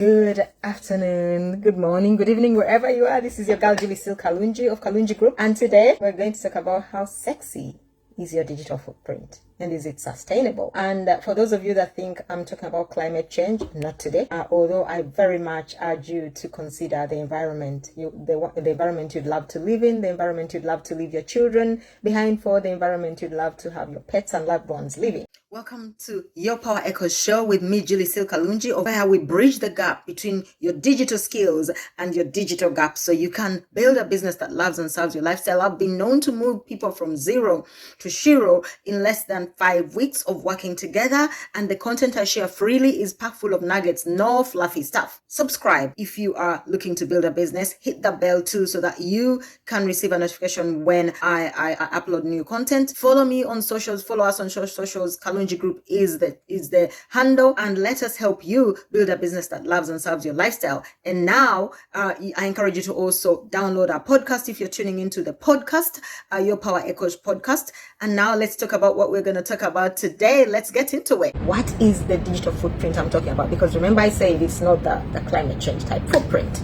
Good afternoon, good morning, good evening, wherever you are. This is your girl Kalungi of KalungiGroup, and today we're going to talk about how sexy is your digital footprint and is it sustainable. And for those of you that think I'm talking about climate change, not today, although I very much urge you to consider the environment, the environment you'd love to live in, the environment you'd love to leave your children behind for, the environment you'd love to have your pets and loved ones living. Welcome to Your Power Echoes show with me, Kalungi, where we bridge the gap between your digital skills and your digital gap so you can build a business that loves and serves your lifestyle. I've been known to move people from zero to shiro in less than 5 weeks of working together, and the content I share freely is packed full of nuggets, no fluffy stuff. Subscribe if you are looking to build a business. Hit the bell too so that you can receive a notification when I upload new content. Follow me on socials, follow us on socials. KalungiGroup is the handle, and let us help you build a business that loves and serves your lifestyle. And now I encourage you to also download our podcast if you're tuning into the podcast, Your Power Echoes podcast. And now let's talk about what we're going to talk about today. Let's get into it. What is the digital footprint I'm talking about? Because remember, I said it's not the climate change type footprint.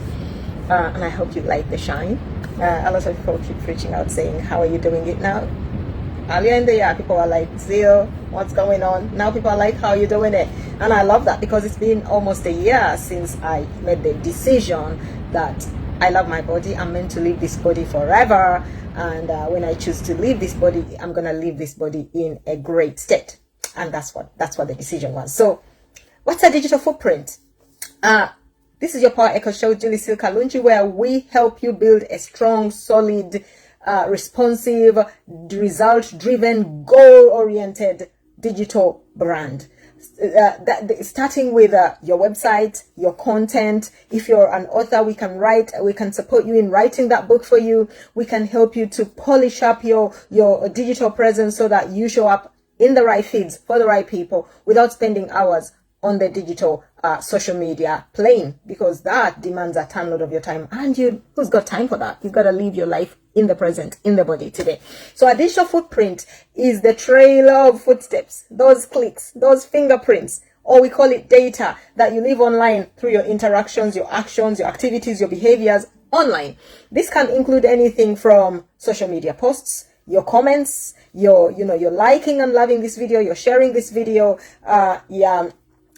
And I hope you like the shine. A lot of people keep reaching out saying, how are you doing it now? Earlier in the year, people are like, Zil, what's going on? Now people are like, how are you doing it? And I love that because it's been almost a year since I made the decision that I love my body. I'm meant to leave this body forever. And when I choose to leave this body, I'm going to leave this body in a great state. And that's what the decision was. So what's a digital footprint? This is your Power Echo show, Kalungi, where we help you build a strong, solid, responsive, result-driven, goal-oriented digital brand. Starting with your website, your content. If you're an author, we can support you in writing that book for you. We can help you to polish up your digital presence so that you show up in the right feeds for the right people without spending hours on the digital social media plane, because that demands a ton load of your time. And who's got time for that? You've got to live your life in the present, in the body today. So a digital footprint is the trail of footsteps, those clicks, those fingerprints, or we call it data that you leave online through your interactions, your actions, your activities, your behaviors online. This can include anything from social media posts, your comments, you're liking and loving this video, you're sharing this video,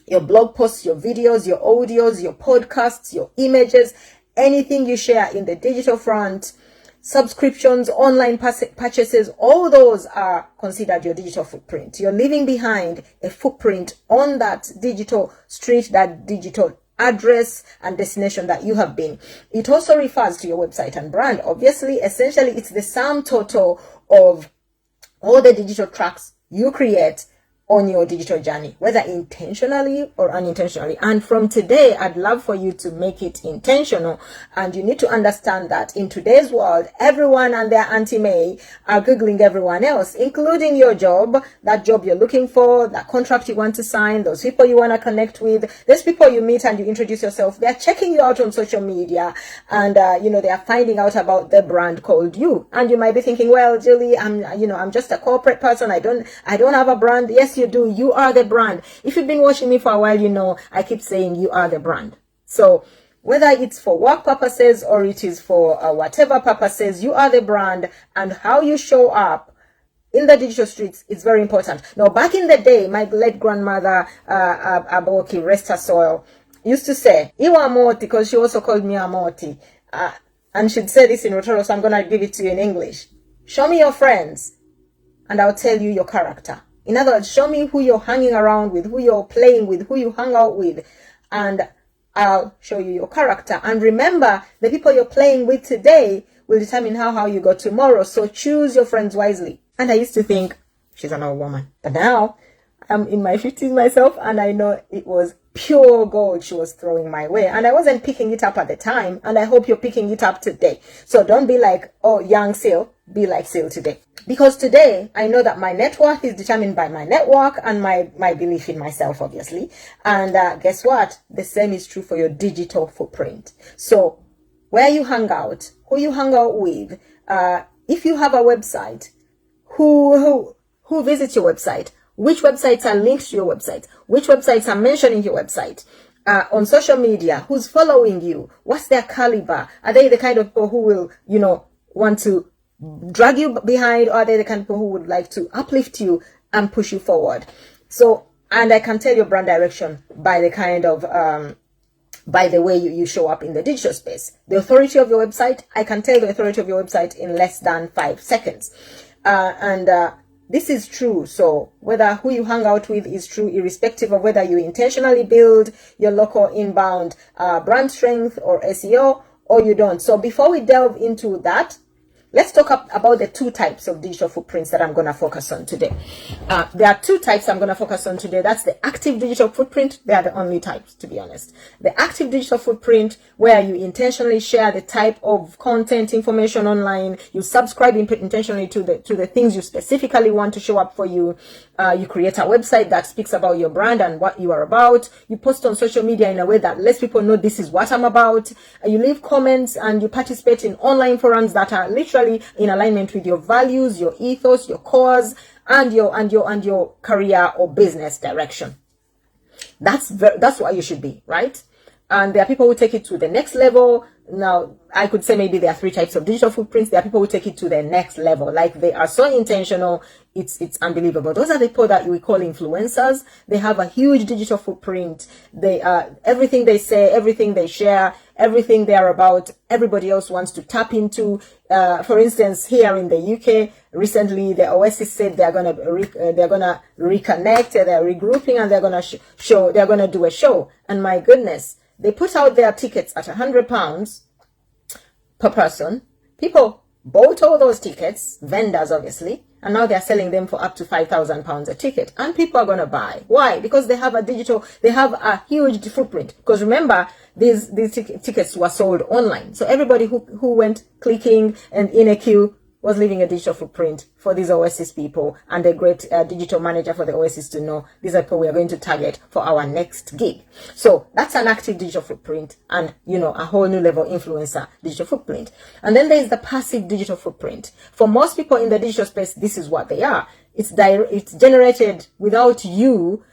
your blog posts, your videos, your audios, your podcasts, your images, anything you share in the digital front, subscriptions, online purchases, all those are considered your digital footprint. You're leaving behind a footprint on that digital street, that digital address and destination that you have been. It also refers to your website and brand. Obviously, essentially, it's the sum total of all the digital tracks you create on your digital journey, whether intentionally or unintentionally. And from today, I'd love for you to make it intentional. And you need to understand that in today's world, everyone and their Auntie May are Googling everyone else, including your job, that job you're looking for, that contract you want to sign, those people you want to connect with, those people you meet and you introduce yourself. They're checking you out on social media, and they are finding out about the brand called you. And you might be thinking, well, Julie, I'm just a corporate person. I don't have a brand. Yes, you do. You are the brand. If you've been watching me for a while, you know I keep saying you are the brand. So whether it's for work purposes or it is for whatever purposes, you are the brand, and how you show up in the digital streets is very important. Now, back in the day, my late grandmother, Aboki, rest her soul, used to say, Iwa Moti, because she also called me Amoti. And she'd say this in Rotoro, so I'm going to give it to you in English. Show me your friends, and I'll tell you your character. In other words, show me who you're hanging around with, who you're playing with, who you hang out with, and I'll show you your character. And remember, the people you're playing with today will determine how you go tomorrow. So choose your friends wisely. And I used to think, she's an old woman. But now, I'm in my 50s myself, and I know it was pure gold she was throwing my way. And I wasn't picking it up at the time, and I hope you're picking it up today. So don't be like, oh, young Sil, be like Sil today. Because today, I know that my net worth is determined by my network and my belief in myself, obviously. And guess what? The same is true for your digital footprint. So where you hang out, who you hang out with, if you have a website, who visits your website, which websites are linked to your website, which websites are mentioning your website, on social media, who's following you, what's their caliber? Are they the kind of people who will, want to drag you behind, or are they the kind of people who would like to uplift you and push you forward? So, and I can tell your brand direction by the kind of, by the way you show up in the digital space. The authority of your website, I can tell the authority of your website in less than 5 seconds. This is true. So whether who you hang out with is true, irrespective of whether you intentionally build your local inbound brand strength or SEO, or you don't. So before we delve into that, let's talk about the 2 types of digital footprints that I'm going to focus on today. There are 2 types I'm going to focus on today. That's the active digital footprint. They are the only types, to be honest. The active digital footprint, where you intentionally share the type of content, information online. You subscribe intentionally to the things you specifically want to show up for you. You create a website that speaks about your brand and what you are about. You post on social media in a way that lets people know this is what I'm about. You leave comments and you participate in online forums that are literally in alignment with your values, your ethos, your cause, and your career or business direction. That's what you should be, right? And there are people who take it to the next level. Now, I could say maybe there are 3 types of digital footprints. There are people who take it to the next level. Like, they are so intentional, it's unbelievable. Those are the people that we call influencers. They have a huge digital footprint. They everything they say, everything they share, everything they are about, everybody else wants to tap into. For instance, here in the UK, recently the Oasis said they're gonna reconnect, they're regrouping, and they're gonna do a show. And my goodness, they put out their tickets at £100 per person. People bought all those tickets, vendors obviously, and now they're selling them for up to £5,000 a ticket. And people are going to buy. Why? Because they have a huge footprint. Because remember, these tickets were sold online. So everybody who went clicking and in a queue was leaving a digital footprint for these Oasis people, and a great digital manager for the Oasis to know these are people we are going to target for our next gig. So that's an active digital footprint, and a whole new level influencer digital footprint. And then there's the passive digital footprint. For most people in the digital space, this is what they are. It's generated without you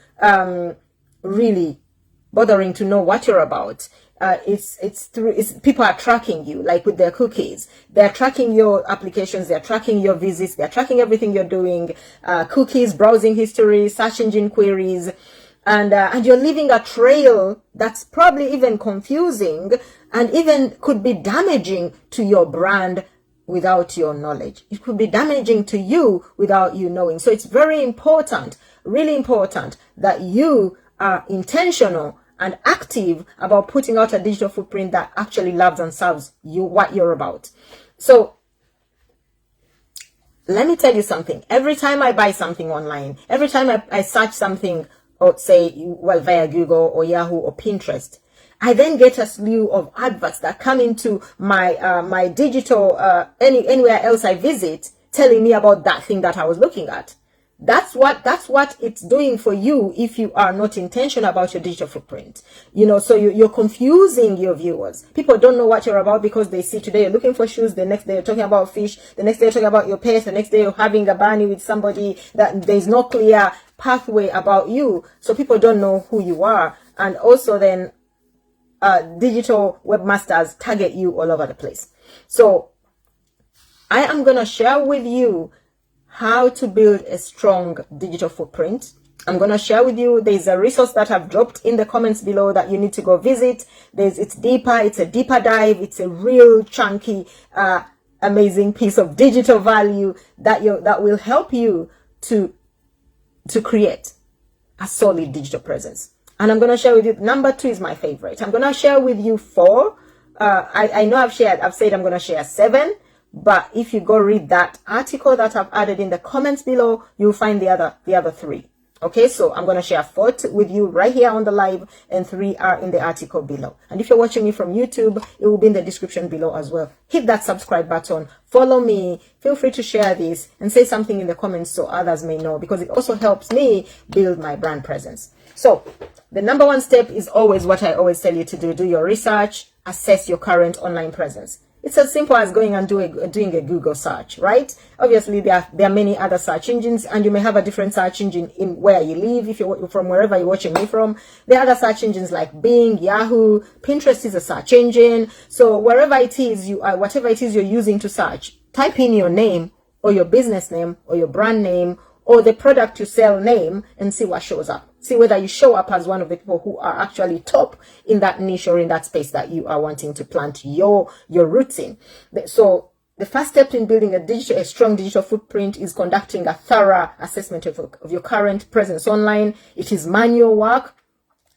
really bothering to know what you're about. People are tracking you, like with their cookies. They're tracking your applications, they're tracking your visits, they're tracking everything you're doing, cookies, browsing history, search engine queries, and you're leaving a trail that's probably even confusing and even could be damaging to your brand without your knowledge. It could be damaging to you without you knowing. So it's very important, really important, that you are intentional and active about putting out a digital footprint that actually loves and serves you, what you're about. So let me tell you something. Every time I buy something online, every time I search something, or say, via Google or Yahoo or Pinterest, I then get a slew of adverts that come into my digital anywhere else I visit, telling me about that thing that I was looking at. That's what it's doing for you if you are not intentional about your digital footprint. So you're confusing your viewers. People don't know what you're about because they see today you're looking for shoes, the next day you're talking about fish, the next day you're talking about your pets, the next day you're having a bunny with somebody, that there's no clear pathway about you. So people don't know who you are. And also then digital webmasters target you all over the place. So I am going to share with you how to build a strong digital footprint. I'm going to share with you, there's a resource that I've dropped in the comments below that you need to go visit. It's a deeper dive. It's a real chunky, amazing piece of digital value that will help you to create a solid digital presence. And I'm going to share with you, number 2 is my favorite. I'm going to share with you 4. I know I've said I'm going to share 7. But if you go read that article that I've added in the comments below, you'll find the other 3. Okay, so I'm going to share 4 with you right here on the live, and 3 are in the article below. And if you're watching me from YouTube, it will be in the description below as well. Hit that subscribe button, follow me, feel free to share this, and say something in the comments so others may know, because it also helps me build my brand presence. So the number 1 step is always what I always tell you to do. Do your research, assess your current online presence. It's as simple as going and doing a Google search, right? Obviously, there are many other search engines, and you may have a different search engine in where you live. If you're from wherever you're watching me from, there are other search engines like Bing, Yahoo, Pinterest is a search engine. So wherever it is you are, whatever it is you're using to search, type in your name or your business name or your brand name or the product you sell name and see what shows up. See whether you show up as one of the people who are actually top in that niche or in that space that you are wanting to plant your roots in. So the first step in building a strong digital footprint is conducting a thorough assessment of your current presence online. It is manual work.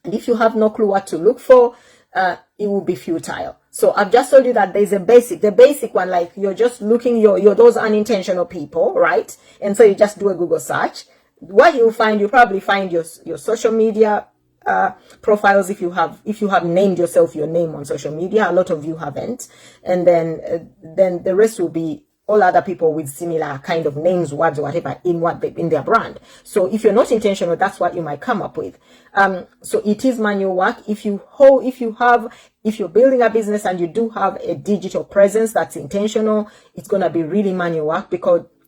And if you have no clue what to look for, it will be futile. So I've just told you that there's the basic one, like you're just looking, you're those unintentional people, right? And so you just do a Google search. What you'll probably find your social media profiles if you have named yourself your name on social media. A lot of you haven't, and then the rest will be all other people with similar kind of names, words, or whatever in their brand. So if you're not intentional, that's what you might come up with. So it is manual work. If you're building a business and you do have a digital presence that's intentional, it's gonna be really manual work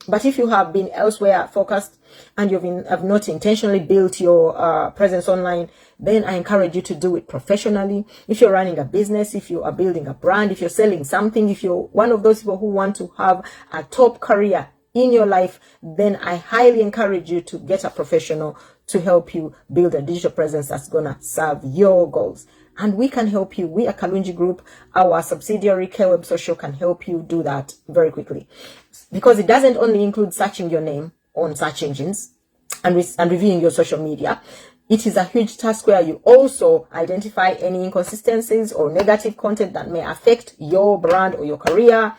but if you have been elsewhere focused and have not intentionally built your presence online, then I encourage you to do it professionally. If you're running a business, if you are building a brand, if you're selling something, if you're one of those people who want to have a top career in your life, then I highly encourage you to get a professional to help you build a digital presence that's going to serve your goals. And we can help you. We at Kalungi Group, our subsidiary KWeb Social, can help you do that very quickly. Because it doesn't only include searching your name on search engines and reviewing your social media. It is a huge task where you also identify any inconsistencies or negative content that may affect your brand or your career,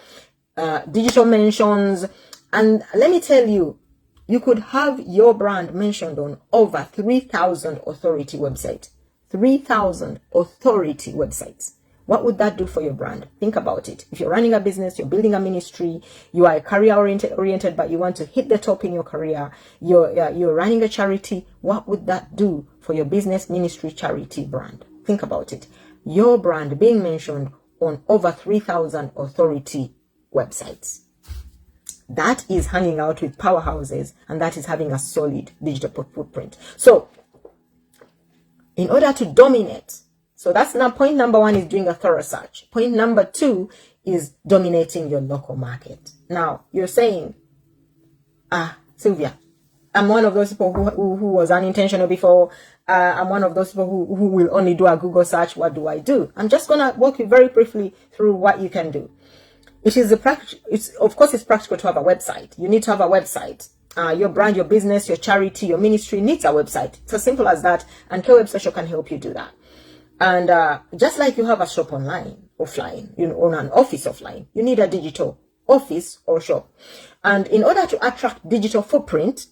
digital mentions. And let me tell you, you could have your brand mentioned on over 3,000 authority websites. 3,000 authority websites. What would that do for your brand? Think about it. If you're running a business, you're building a ministry, you are career oriented, but you want to hit the top in your career, you're running a charity, what would that do for your business, ministry, charity brand? Think about it. Your brand being mentioned on over 3,000 authority websites. That is hanging out with powerhouses, and that is having a solid digital footprint. So in order to dominate, so that's now point number one, is doing a thorough search. Point number two is dominating your local market. Now you're saying, Sylvia, I'm one of those people who was unintentional before. I'm one of those people who will only do a Google search. What do I do? I'm just gonna walk you very briefly through what you can do. Of course it's practical to have a website. You need to have a website. Your brand, your business, your charity, your ministry needs a website. It's as simple as that, and KWeb Social can help you do that. And just like you have a shop online, offline, you own an office offline, you need a digital office or shop. And in order to attract digital footprint,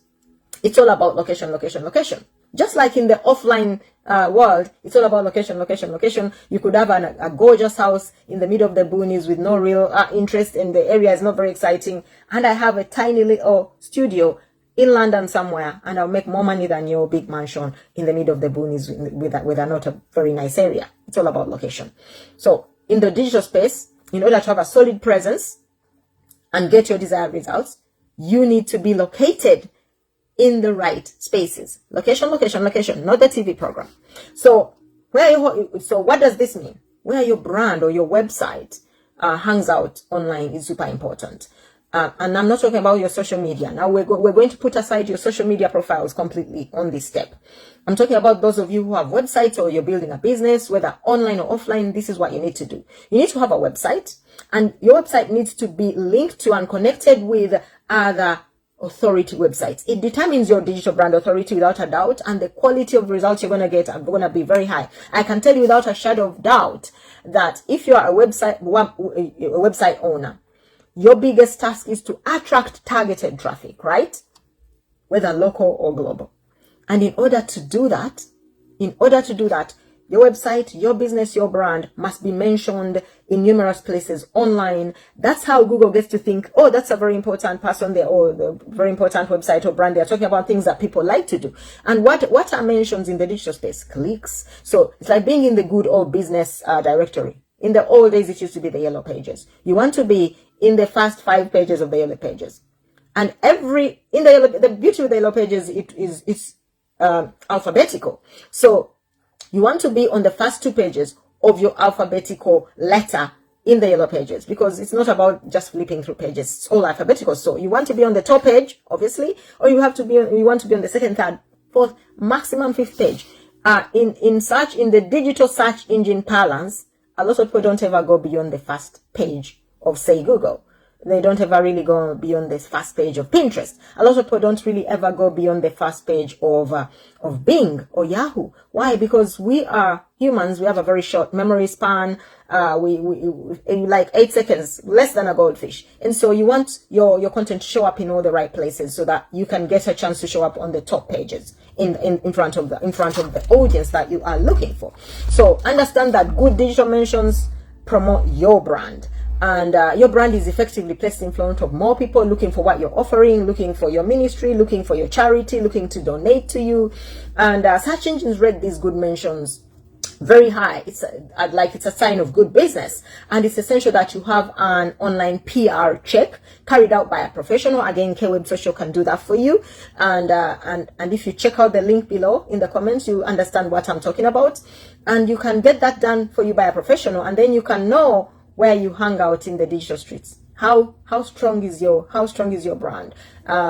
it's all about location, location, location. Just like in the offline world, it's all about location, location, location. You could have a gorgeous house in the middle of the boonies with no real interest, and the area is not very exciting. And I have a tiny little studio in London somewhere, and I'll make more money than your big mansion in the middle of the boonies with a not a very nice area. It's all about location. So in the digital space, in order to have a solid presence and get your desired results, you need to be located in the right spaces. Location, location, location, not the TV program. So what does this mean? Where your brand or your website hangs out online is super important. And I'm not talking about your social media. Now we're going to put aside your social media profiles completely on this step. I'm talking about those of you who have websites or you're building a business, whether online or offline. This is what you need to do. You need to have a website, and your website needs to be linked to and connected with other authority websites. It determines your digital brand authority without a doubt, and the quality of results you're going to get are going to be very high. I can tell you without a shadow of doubt that if you are a website owner, your biggest task is to attract targeted traffic, right? Whether local or global. And in order to do that, your website, your business, your brand must be mentioned in numerous places online. That's how Google gets to think, oh, that's a very important person there, or the very important website or brand. They're talking about things that people like to do. And what are mentions in the digital space? Clicks. So it's like being in the good old business directory. In the old days, it used to be the yellow pages. You want to be in the first 5 pages of the yellow pages. And the beauty with the yellow pages, it's alphabetical. So you want to be on the first 2 pages of your alphabetical letter in the yellow pages, because it's not about just flipping through pages. It's all alphabetical. So you want to be on the top page, obviously, or you want to be on the second, third, fourth, maximum 5th page. In the digital search engine parlance, a lot of people don't ever go beyond the first page of, say, Google. They don't ever really go beyond the first page of Pinterest. A lot of people don't really ever go beyond the first page of Bing or Yahoo. Why? Because we are humans. We have a very short memory span. We like 8 seconds, less than a goldfish. And so you want your content to show up in all the right places so that you can get a chance to show up on the top pages in front of the audience that you are looking for. So understand that good digital mentions promote your brand. And your brand is effectively placed in front of more people looking for what you're offering, looking for your ministry, looking for your charity, looking to donate to you. And search engines rate these good mentions very high. It's a sign of good business, and it's essential that you have an online PR check carried out by a professional. Again, KWeb Social can do that for you. And if you check out the link below in the comments, you understand what I'm talking about, and you can get that done for you by a professional, and then you can know where you hang out in the digital streets. How strong is your brand?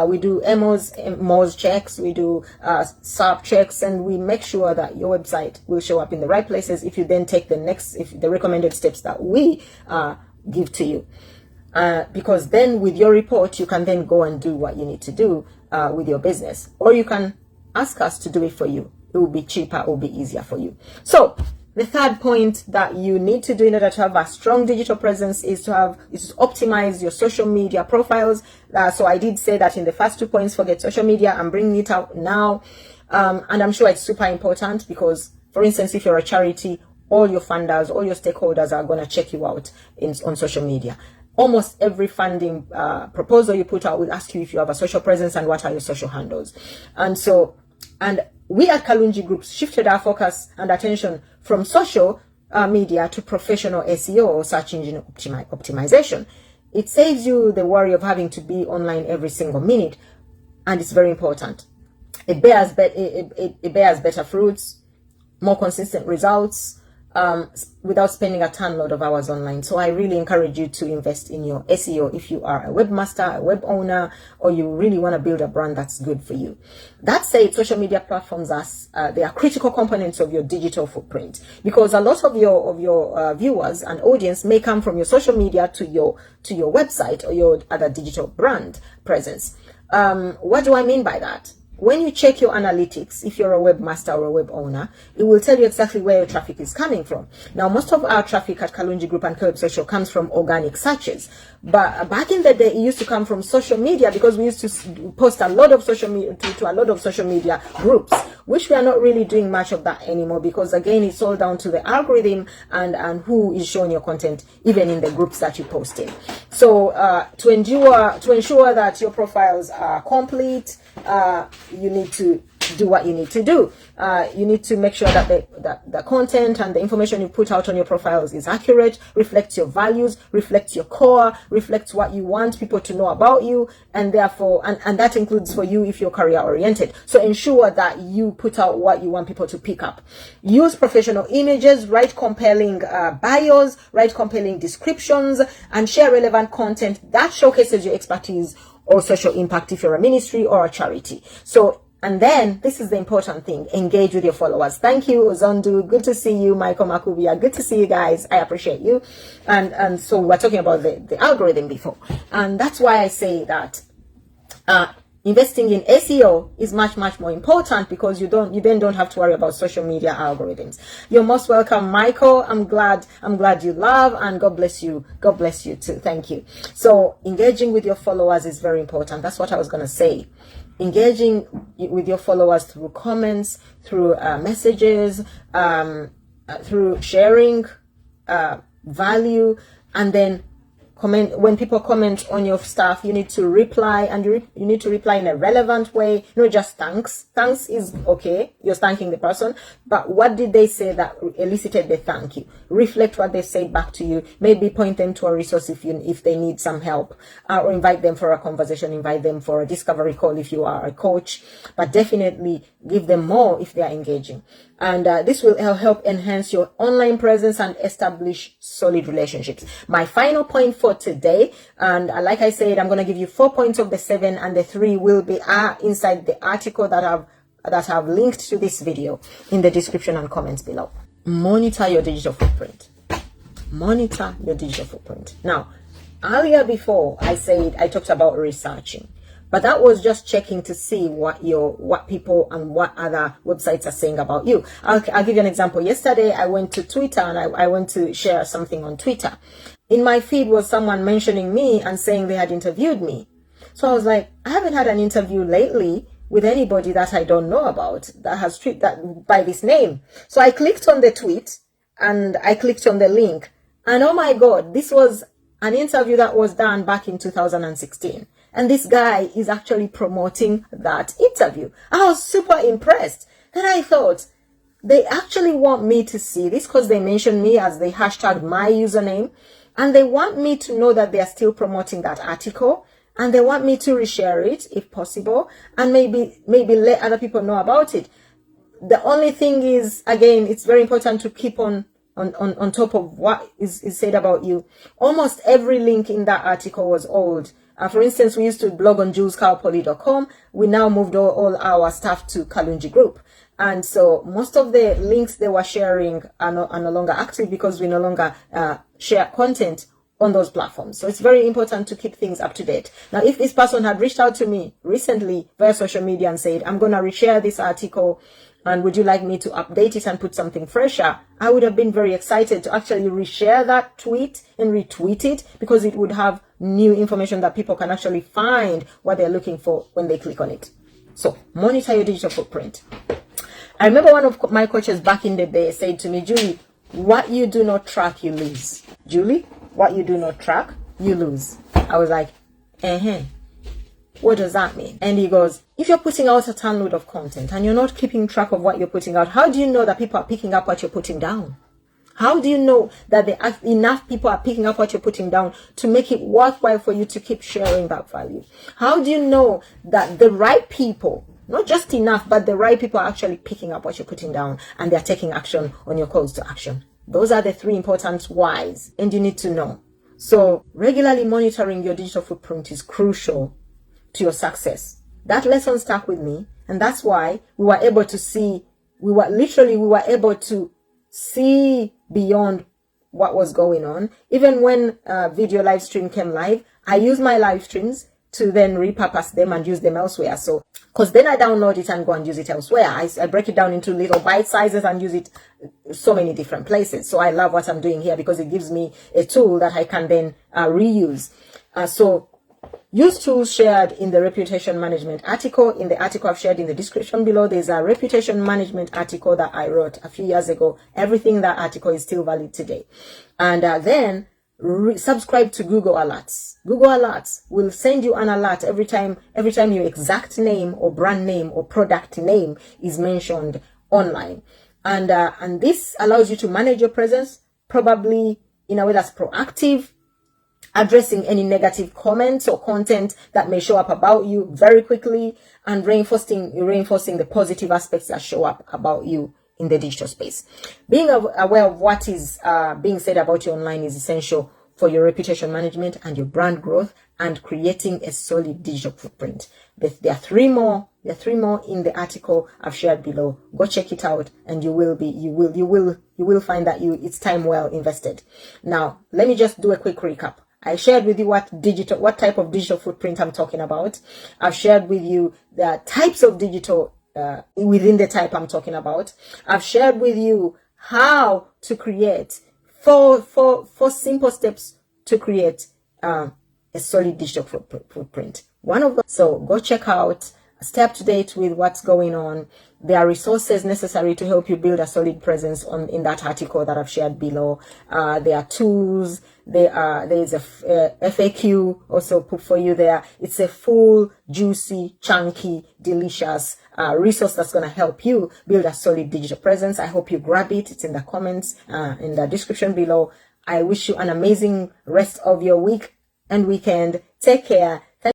We do MOS checks, we do SARP checks, and we make sure that your website will show up in the right places if you then take the recommended steps that we give to you. Because then with your report, you can then go and do what you need to do with your business, or you can ask us to do it for you. It will be cheaper, it will be easier for you. So the third point that you need to do in order to have a strong digital presence is to optimize your social media profiles. So I did say that in the first 2 points, forget social media. I'm bringing it out now. And I'm sure it's super important because, for instance, if you're a charity, all your funders, all your stakeholders are going to check you out on social media. Almost every funding proposal you put out will ask you if you have a social presence and what are your social handles. And we at Kalungi Group shifted our focus and attention from social media to professional SEO or search engine optimization. It saves you the worry of having to be online every single minute, and it's very important. It bears better fruits, more consistent results, without spending a ton load of hours online. So I really encourage you to invest in your SEO if you are a webmaster, a web owner, or you really want to build a brand that's good for you. That said, social media platforms they are critical components of your digital footprint, because a lot of your viewers and audience may come from your social media to your website or your other digital brand presence. What do I mean by that? When you check your analytics, if you're a webmaster or a web owner, it will tell you exactly where your traffic is coming from. Now, most of our traffic at Kalungi Group and KWeb Social comes from organic searches. But back in the day, it used to come from social media, because we used to post a lot of social media to a lot of social media groups, which we are not really doing much of that anymore, because again, it's all down to the algorithm and who is showing your content, even in the groups that you post in. So to ensure that your profiles are complete, you need to do what you need to do. You need to make sure that the content and the information you put out on your profiles is accurate, reflects your values, reflects your core, reflects what you want people to know about you, and therefore, and that includes for you if you're career oriented. So ensure that you put out what you want people to pick up. Use professional images, write compelling bios, write compelling descriptions, and share relevant content that showcases your expertise or social impact if you're a ministry or a charity. So, and then this is the important thing, engage with your followers. Thank you, Ozondu. Good to see you, Michael Makubia. Good to see you guys. I appreciate you. And so we're talking about the algorithm before. And that's why I say that investing in SEO is much, much more important, because you then don't have to worry about social media algorithms. You're most welcome, Michael. I'm glad you love, and God bless you. God bless you too. Thank you. So engaging with your followers is very important. That's what I was going to say. Engaging with your followers through comments, through messages, through sharing value, and then when people comment on your stuff, you need to reply, and you need to reply in a relevant way, not just thanks. Thanks is okay, you're thanking the person, but what did they say that elicited the thank you? Reflect what they said back to you. Maybe point them to a resource if they need some help, or invite them for a conversation, invite them for a discovery call if you are a coach, but definitely give them more if they are engaging. And this will help enhance your online presence and establish solid relationships. My final point for today, and like I said, I'm going to give you 4 points of the 7, and the 3 will be inside the article that I've linked to this video in the description and comments below. Monitor your digital footprint. Monitor your digital footprint. Now, earlier before I talked about researching. But that was just checking to see what people and what other websites are saying about you. I'll give you an example. Yesterday, I went to Twitter and I went to share something on Twitter. In my feed was someone mentioning me and saying they had interviewed me. So I was like, I haven't had an interview lately with anybody that I don't know about that has tweeted that by this name. So I clicked on the tweet and I clicked on the link. And oh my God, this was an interview that was done back in 2016. And this guy is actually promoting that interview. I was super impressed. Then I thought, they actually want me to see this because they mentioned me as they hashtagged my username. And they want me to know that they are still promoting that article. And they want me to reshare it if possible. And maybe let other people know about it. The only thing is, again, it's very important to keep on top of what is said about you. Almost every link in that article was old. For instance, we used to blog on julescarpoly.com. We now moved all our stuff to KalungiGroup. And so most of the links they were sharing are no longer active because we no longer share content on those platforms. So it's very important to keep things up to date. Now, if this person had reached out to me recently via social media and said, I'm going to reshare this article, and would you like me to update it and put something fresher? I would have been very excited to actually reshare that tweet and retweet it because it would have new information that people can actually find what they're looking for when they click on it. So monitor your digital footprint. I remember one of my coaches back in the day said to me, Julie, what you do not track, you lose. Julie, what you do not track, you lose. I was like, what does that mean? And he goes, if you're putting out a ton load of content and you're not keeping track of what you're putting out, how do you know that people are picking up what you're putting down? How do you know that enough people are picking up what you're putting down to make it worthwhile for you to keep sharing that value? How do you know that the right people, not just enough, but the right people are actually picking up what you're putting down and they're taking action on your calls to action? Those are the 3 important whys, and you need to know. So regularly monitoring your digital footprint is crucial to your success. That lesson stuck with me, and that's why we were able to see beyond what was going on. Even when video live stream came live, I used my live streams to then repurpose them and use them elsewhere. So, because then I download it and go and use it elsewhere. I break it down into little bite sizes and use it so many different places. So I love what I'm doing here because it gives me a tool that I can then reuse. So use tools shared in the reputation management article. In the article I've shared in the description below, there's a reputation management article that I wrote a few years ago. Everything in that article is still valid today. And then subscribe to Google Alerts. Google Alerts will send you an alert every time your exact name or brand name or product name is mentioned online. And this allows you to manage your presence, probably in a way that's proactive, addressing any negative comments or content that may show up about you very quickly, and reinforcing the positive aspects that show up about you in the digital space. Being aware of what is being said about you online is essential for your reputation management and your brand growth and creating a solid digital footprint. There are 3 more. There are 3 more in the article I've shared below. Go check it out, and you will find that it's time well invested. Now, let me just do a quick recap. I shared with you what type of digital footprint I'm talking about. I've shared with you the types of digital within the type I'm talking about. I've shared with you how to create 4 simple steps to create a solid digital footprint. One of them. So go check out stay up to date with what's going on. There are resources necessary to help you build a solid presence in that article that I've shared below. There are tools. There's a FAQ also put for you there. It's a full, juicy, chunky, delicious resource that's going to help you build a solid digital presence. I hope you grab it. It's in the comments, in the description below. I wish you an amazing rest of your week and weekend. Take care.